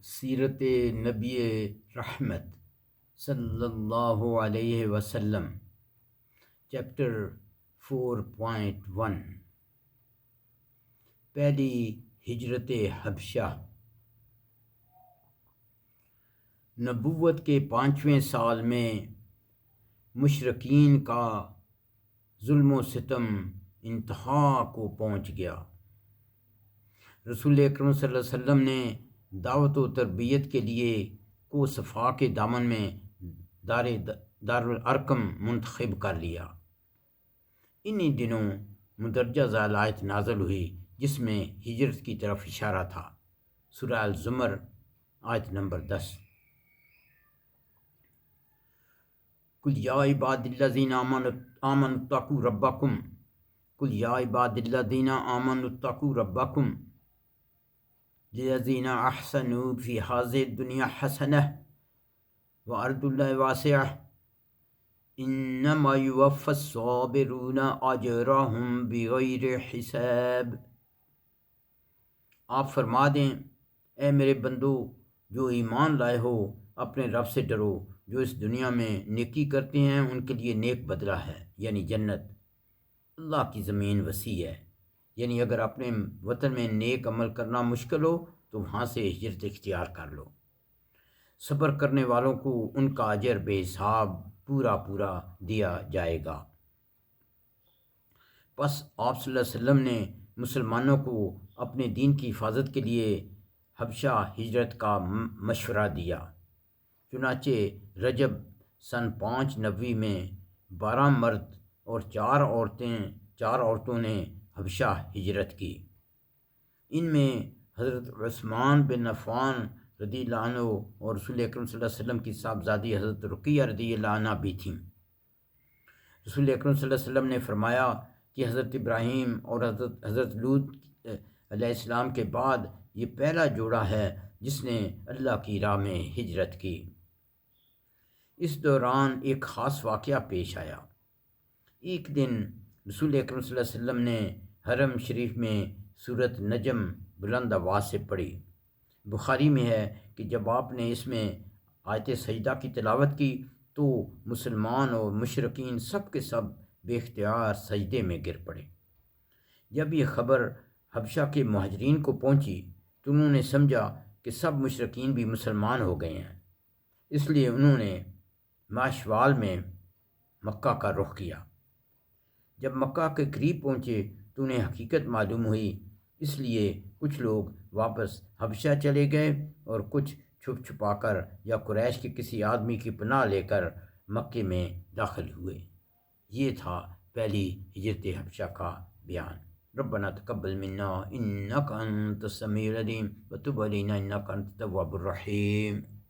سیرت نبی رحمت صلی اللہ علیہ وسلم، چیپٹر 4.1، پہلی ہجرت حبشہ۔ نبوت کے 5ویں سال میں مشرکین کا ظلم و ستم انتہا کو پہنچ گیا۔ رسول اکرم صلی اللہ علیہ وسلم نے دعوت و تربیت کے لیے کو صفا کے دامن میں دارالارقم منتخب کر لیا۔ انہی دنوں مندرجہ ذیل آیت نازل ہوئی جس میں ہجرت کی طرف اشارہ تھا۔ سورہ الزمر آیت نمبر 10۔ قل یا عباد الذین آمنوا اتقوا ربکم، قل یا عباد الذین آمنوا اتقوا ربکم للذین احسنوا فی ہذہ الدنیا حسنہ وارض اللہ واسعہ انما یوفی الصابرون اجرهم بغیر حساب۔ آپ فرما دیں، اے میرے بندو جو ایمان لائے ہو، اپنے رب سے ڈرو۔ جو اس دنیا میں نیکی کرتے ہیں ان کے لیے نیک بدلہ ہے، یعنی جنت۔ اللہ کی زمین وسیع ہے، یعنی اگر اپنے وطن میں نیک عمل کرنا مشکل ہو تو وہاں سے ہجرت اختیار کر لو۔ صبر کرنے والوں کو ان کا اجر بے حساب پورا دیا جائے گا۔ پس آپ صلی اللہ علیہ وسلم نے مسلمانوں کو اپنے دین کی حفاظت کے لیے حبشہ ہجرت کا مشورہ دیا۔ چنانچہ رجب سن 590 میں 12 مرد اور 4 عورتوں نے حبشہ ہجرت کی۔ ان میں حضرت عثمان بن عفان رضی اللہ عنہ اور رسول اکرم صلی اللہ علیہ وسلم کی صاحبزادی حضرت رقیہ رضی اللہ عنہ بھی تھیں۔ رسول اکرم صلی اللہ علیہ وسلم نے فرمایا کہ حضرت ابراہیم اور حضرت لوط علیہ السلام کے بعد یہ پہلا جوڑا ہے جس نے اللہ کی راہ میں ہجرت کی۔ اس دوران ایک خاص واقعہ پیش آیا۔ ایک دن رسول اکرم صلی اللہ علیہ وسلم نے حرم شریف میں سورۃ نجم بلند آواز سے پڑھی۔ بخاری میں ہے کہ جب آپ نے اس میں آیت سجدہ کی تلاوت کی تو مسلمان اور مشرکین سب کے سب بے اختیار سجدے میں گر پڑے۔ جب یہ خبر حبشہ کے مہاجرین کو پہنچی تو انہوں نے سمجھا کہ سب مشرکین بھی مسلمان ہو گئے ہیں، اس لیے انہوں نے ماہ شوال میں مکہ کا رخ کیا۔ جب مکہ کے قریب پہنچے تو انہیں حقیقت معلوم ہوئی، اس لیے کچھ لوگ واپس حبشہ چلے گئے اور کچھ چھپ چھپا کر یا قریش کے کسی آدمی کی پناہ لے کر مکے میں داخل ہوئے۔ یہ تھا پہلی ہجرت حبشہ کا بیان۔ ربنا تقبل منا انک انت السمیع العلیم وتب علینا انک انت التواب الرحیم۔